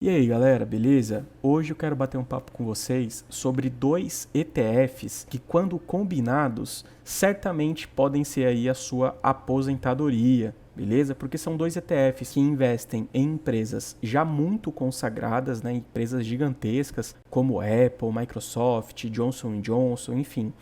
E aí galera, beleza? Hoje eu quero bater um papo com vocês sobre dois ETFs que, quando combinados, certamente podem ser aí a sua aposentadoria, beleza? Porque são dois ETFs que investem em empresas já muito consagradas, né? Empresas gigantescas como Apple, Microsoft, Johnson Johnson, enfim.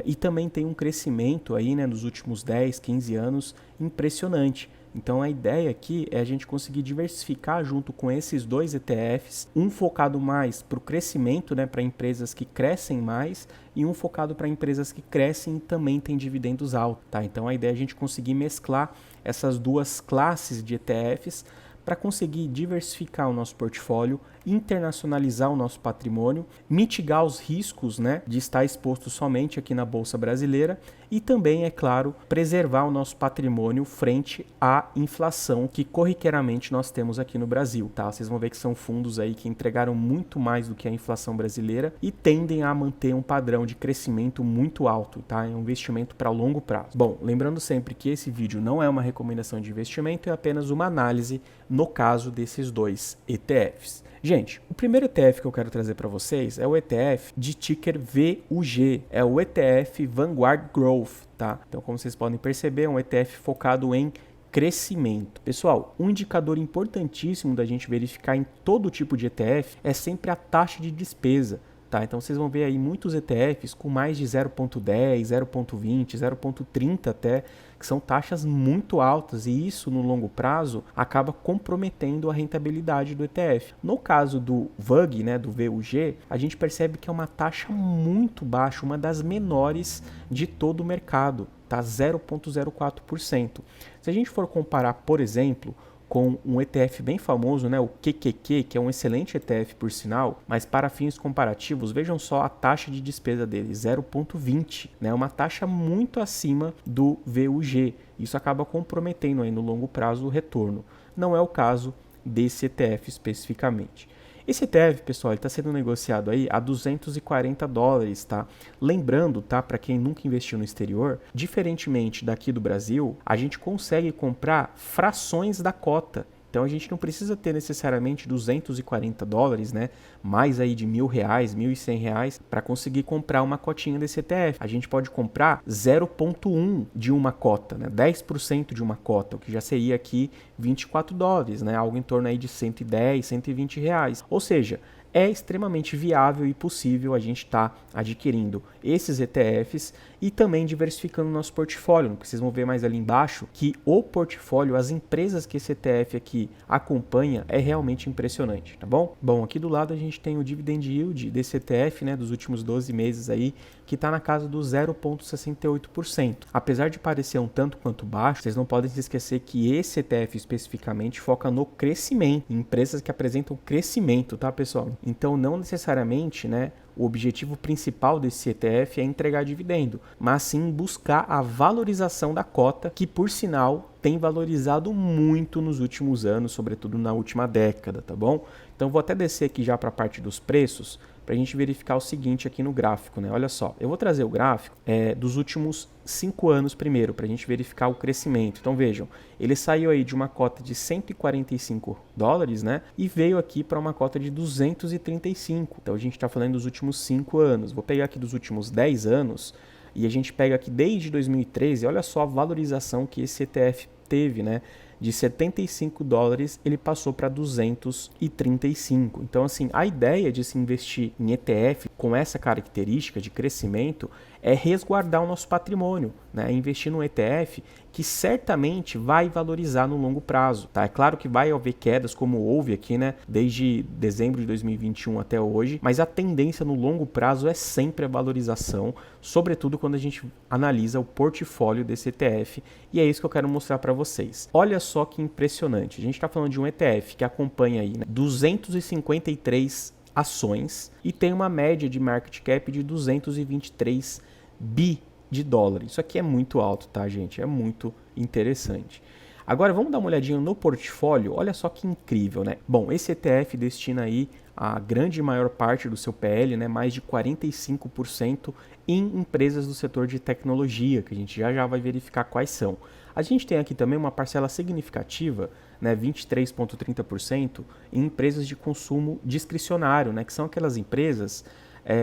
E também tem um crescimento aí, né, nos últimos 10, 15 anos impressionante. Então a ideia aqui é a gente conseguir diversificar junto com esses dois ETFs, um focado mais para o crescimento, né, para empresas que crescem mais, e um focado para empresas que crescem e também têm dividendos altos. Tá? Então a ideia é a gente conseguir mesclar essas duas classes de ETFs para conseguir diversificar o nosso portfólio, internacionalizar o nosso patrimônio, mitigar os riscos, né, de estar exposto somente aqui na Bolsa Brasileira e também, é claro, preservar o nosso patrimônio frente à inflação que corriqueiramente nós temos aqui no Brasil. Tá? Vocês vão ver que são fundos aí que entregaram muito mais do que a inflação brasileira e tendem a manter um padrão de crescimento muito alto. Tá? É um investimento para longo prazo. Bom, lembrando sempre que esse vídeo não é uma recomendação de investimento, é apenas uma análise no caso desses dois ETFs. Gente, o primeiro ETF que eu quero trazer para vocês é o ETF de ticker VUG, é o ETF Vanguard Growth, tá? Então, como vocês podem perceber, é um ETF focado em crescimento. Pessoal, um indicador importantíssimo da gente verificar em todo tipo de ETF é sempre a taxa de despesa. Tá, então vocês vão ver aí muitos ETFs com mais de 0,10, 0,20, 0,30 até, que são taxas muito altas e isso no longo prazo acaba comprometendo a rentabilidade do ETF. No caso do VUG, né, do VUG, a gente percebe que é uma taxa muito baixa, uma das menores de todo o mercado, tá? 0,04%. Se a gente for comparar, por exemplo, com um ETF bem famoso, né, o QQQ, que é um excelente ETF por sinal, mas para fins comparativos, vejam só a taxa de despesa dele, 0,20, né, uma taxa muito acima do VUG. Isso acaba comprometendo aí no longo prazo o retorno. Não é o caso desse ETF especificamente. Esse ETF, pessoal, está sendo negociado aí a $240, tá? Lembrando, tá, para quem nunca investiu no exterior, diferentemente daqui do Brasil, a gente consegue comprar frações da cota. Então a gente não precisa ter necessariamente $240, né? Mais aí de R$1.000, R$1.100 para conseguir comprar uma cotinha desse ETF. A gente pode comprar 0,1 de uma cota, né? 10% de uma cota, o que já seria aqui $24, né? Algo em torno aí de R$110, R$120. Ou seja, é extremamente viável e possível a gente estar adquirindo esses ETFs e também diversificando o nosso portfólio. Vocês vão ver mais ali embaixo que o portfólio, as empresas que esse ETF aqui acompanha, é realmente impressionante, tá bom? Bom, aqui do lado a gente tem o dividend yield desse ETF, né, dos últimos 12 meses aí, que está na casa do 0,68%. Apesar de parecer um tanto quanto baixo, vocês não podem se esquecer que esse ETF especificamente foca no crescimento, em empresas que apresentam crescimento, tá, pessoal? Então, não necessariamente, né, o objetivo principal desse ETF é entregar dividendo, mas sim buscar a valorização da cota, que por sinal tem valorizado muito nos últimos anos, sobretudo na última década, tá bom? Então vou até descer aqui já para a parte dos preços, para a gente verificar o seguinte aqui no gráfico, né? Olha só, eu vou trazer o gráfico dos últimos 5 anos primeiro, para a gente verificar o crescimento. Então vejam, ele saiu aí de uma cota de $145, né? E veio aqui para uma cota de 235. Então a gente está falando dos últimos 5 anos. Vou pegar aqui dos últimos 10 anos e a gente pega aqui desde 2013, olha só a valorização que esse ETF teve, né? De $75 ele passou para 235. Então, assim, a ideia de se investir em ETF com essa característica de crescimento é resguardar o nosso patrimônio, né? Investir num ETF que certamente vai valorizar no longo prazo, tá? É claro que vai haver quedas, como houve aqui, né? Desde dezembro de 2021 até hoje, mas a tendência no longo prazo é sempre a valorização, sobretudo quando a gente analisa o portfólio desse ETF, e é isso que eu quero mostrar para vocês. Olha só que impressionante, a gente está falando de um ETF que acompanha aí, né, 253 ações e tem uma média de market cap de 223 bi de dólar. Isso aqui é muito alto, tá, gente? É muito interessante. Agora vamos dar uma olhadinha no portfólio, olha só que incrível, né? Bom, esse ETF destina aí a grande maior parte do seu PL, né, mais de 45% em empresas do setor de tecnologia, que a gente já vai verificar quais são. A gente tem aqui também uma parcela significativa, né, 23,30% em empresas de consumo discricionário, né, que são aquelas empresas,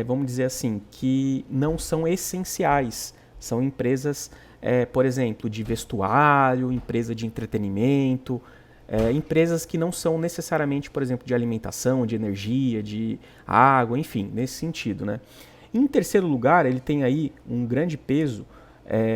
vamos dizer assim, que não são essenciais, são empresas, por exemplo, de vestuário, empresa de entretenimento, empresas que não são necessariamente, por exemplo, de alimentação, de energia, de água, enfim, nesse sentido, né? Em terceiro lugar, ele tem aí um grande peso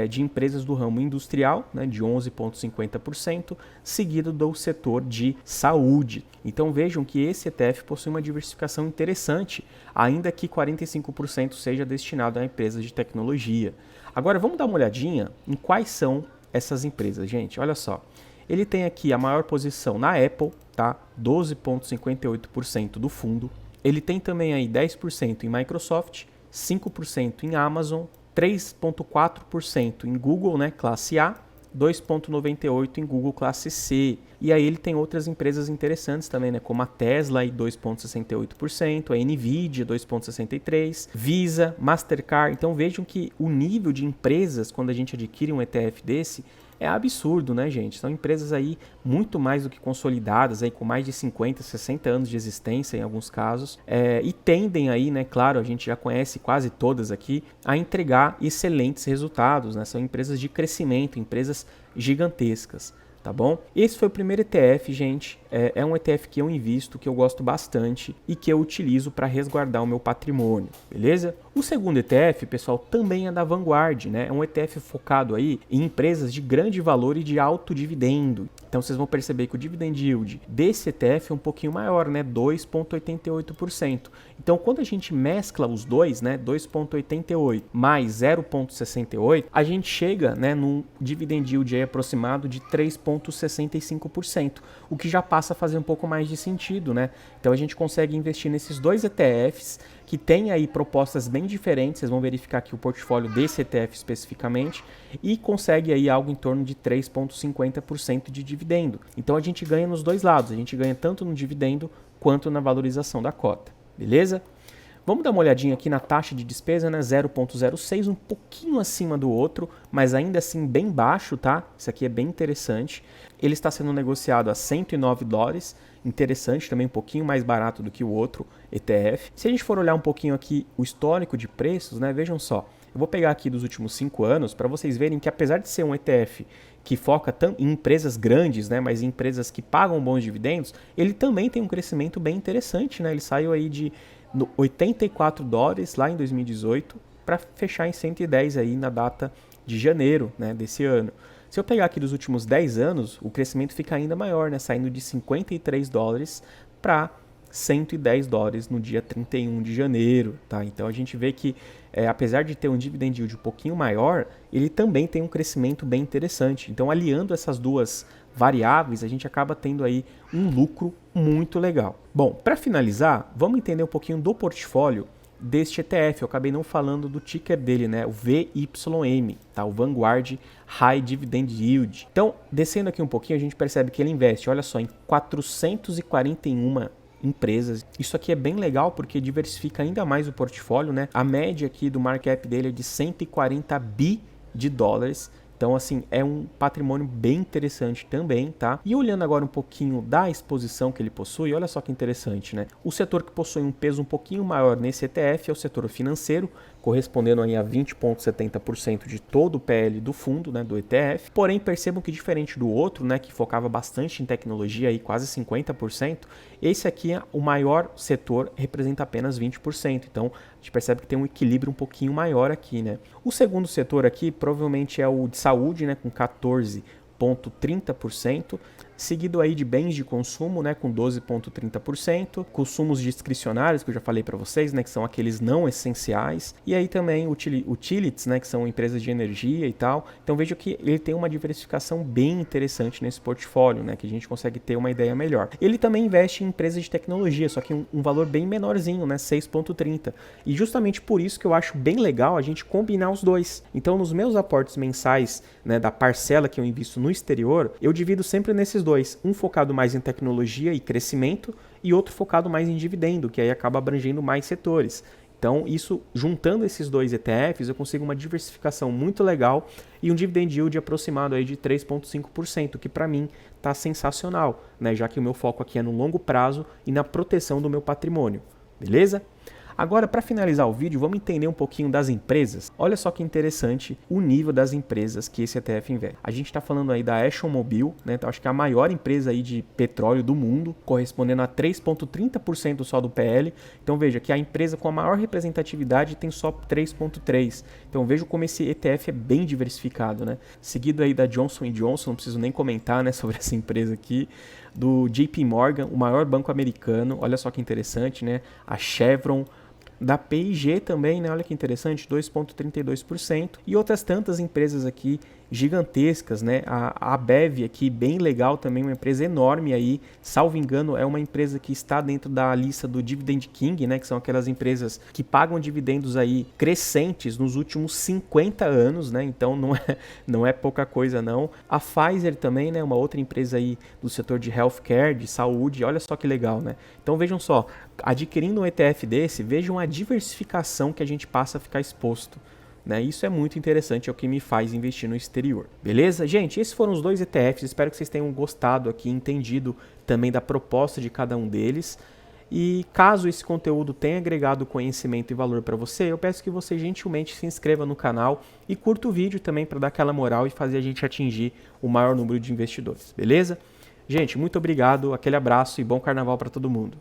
de empresas do ramo industrial, né, de 11,50%, seguido do setor de saúde. Então vejam que esse ETF possui uma diversificação interessante, ainda que 45% seja destinado a empresas de tecnologia. Agora vamos dar uma olhadinha em quais são essas empresas, gente. Olha só. Ele tem aqui a maior posição na Apple, tá? 12,58% do fundo. Ele tem também aí 10% em Microsoft, 5% em Amazon, 3,4% em Google, né, classe A, 2,98% em Google classe C. E aí ele tem outras empresas interessantes também, né, como a Tesla, 2,68%, a Nvidia, 2,63%, Visa, Mastercard. Então vejam que o nível de empresas, quando a gente adquire um ETF desse, é absurdo, né, gente? São empresas aí muito mais do que consolidadas, aí com mais de 50, 60 anos de existência em alguns casos, e tendem aí, né, claro, a gente já conhece quase todas aqui, a entregar excelentes resultados, né? São empresas de crescimento, empresas gigantescas. Tá bom? Esse foi o primeiro ETF, gente. É um ETF que eu invisto, que eu gosto bastante e que eu utilizo para resguardar o meu patrimônio, beleza? O segundo ETF, pessoal, também é da Vanguard, né? É um ETF focado aí em empresas de grande valor e de alto dividendo. Então vocês vão perceber que o dividend yield desse ETF é um pouquinho maior, né? 2,88%. Então quando a gente mescla os dois, né? 2,88 mais 0,68, a gente chega, né, num dividend yield aí aproximado de 3,65%, o que já passa a fazer um pouco mais de sentido, né? Então a gente consegue investir nesses dois ETFs que tem aí propostas bem diferentes, vocês vão verificar aqui o portfólio desse ETF especificamente, e consegue aí algo em torno de 3,50% de dividendo. Então a gente ganha nos dois lados, a gente ganha tanto no dividendo quanto na valorização da cota, beleza? Vamos dar uma olhadinha aqui na taxa de despesa, né? 0,06, um pouquinho acima do outro, mas ainda assim bem baixo, tá? Isso aqui é bem interessante. Ele está sendo negociado a $109, interessante, também um pouquinho mais barato do que o outro ETF. Se a gente for olhar um pouquinho aqui o histórico de preços, né? Vejam só, eu vou pegar aqui dos últimos 5 anos para vocês verem que apesar de ser um ETF que foca em empresas grandes, né, mas em empresas que pagam bons dividendos, ele também tem um crescimento bem interessante, né? Ele saiu aí de $84 lá em 2018 para fechar em 110 aí na data de janeiro, né, desse ano. Se eu pegar aqui dos últimos 10 anos, o crescimento fica ainda maior, né, saindo de $53 para $110 no dia 31 de janeiro, tá? Então a gente vê que apesar de ter um dividend yield um pouquinho maior, ele também tem um crescimento bem interessante. Então aliando essas duas variáveis, a gente acaba tendo aí um lucro muito legal. Bom, para finalizar, vamos entender um pouquinho do portfólio deste ETF. Eu acabei não falando do ticker dele, né? O VYM, tá? O Vanguard High Dividend Yield. Então, descendo aqui um pouquinho, a gente percebe que ele investe, olha só, em 441 empresas. Isso aqui é bem legal porque diversifica ainda mais o portfólio, né? A média aqui do market cap dele é de 140 bi de dólares. Então, assim, é um patrimônio bem interessante também, tá? E olhando agora um pouquinho da exposição que ele possui, olha só que interessante, né? O setor que possui um peso um pouquinho maior nesse ETF é o setor financeiro, correspondendo aí a 20,70% de todo o PL do fundo, né, do ETF. Porém, percebam que diferente do outro, né, que focava bastante em tecnologia, aí quase 50%, esse aqui é o maior setor, representa apenas 20%. Então, a gente percebe que tem um equilíbrio um pouquinho maior aqui, né? O segundo setor aqui provavelmente é o de saúde, né, com 14,30%, seguido aí de bens de consumo, né, com 12,30%, consumos discricionários, que eu já falei para vocês, né, que são aqueles não essenciais, e aí também utilities, né, que são empresas de energia e tal. Então veja que ele tem uma diversificação bem interessante nesse portfólio, né, que a gente consegue ter uma ideia melhor. Ele também investe em empresas de tecnologia, só que um valor bem menorzinho, né, 6,30. E justamente por isso que eu acho bem legal a gente combinar os dois. Então nos meus aportes mensais, né, da parcela que eu invisto no exterior, eu divido sempre nesses dois, um focado mais em tecnologia e crescimento e outro focado mais em dividendo, que aí acaba abrangendo mais setores. Então, isso, juntando esses dois ETFs, eu consigo uma diversificação muito legal e um dividend yield aproximado aí de 3,5%, que para mim está sensacional, né? Já que o meu foco aqui é no longo prazo e na proteção do meu patrimônio, beleza? Agora, para finalizar o vídeo, vamos entender um pouquinho das empresas. Olha só que interessante o nível das empresas que esse ETF investe. A gente está falando aí da ExxonMobil, né? Então, acho que é a maior empresa aí de petróleo do mundo, correspondendo a 3,30% só do PL. Então veja que a empresa com a maior representatividade tem só 3,3%. Então veja como esse ETF é bem diversificado, né? Seguido aí da Johnson & Johnson, não preciso nem comentar, né, sobre essa empresa aqui. Do JP Morgan, o maior banco americano, olha só que interessante, né? A Chevron, da P&G também, né? Olha que interessante, 2,32%. E outras tantas empresas aqui gigantescas, né? A Bev aqui, bem legal também, uma empresa enorme aí. Salvo engano, é uma empresa que está dentro da lista do Dividend King, né? Que são aquelas empresas que pagam dividendos aí crescentes nos últimos 50 anos, né? Então não é pouca coisa não. A Pfizer também, né? Uma outra empresa aí do setor de healthcare, de saúde. Olha só que legal, né? Então vejam só, adquirindo um ETF desse, vejam a diversificação que a gente passa a ficar exposto. Né? Isso é muito interessante, é o que me faz investir no exterior. Beleza? Gente, esses foram os dois ETFs. Espero que vocês tenham gostado aqui, entendido também da proposta de cada um deles. E caso esse conteúdo tenha agregado conhecimento e valor para você, eu peço que você gentilmente se inscreva no canal e curta o vídeo também para dar aquela moral e fazer a gente atingir o maior número de investidores. Beleza? Gente, muito obrigado, aquele abraço e bom carnaval para todo mundo.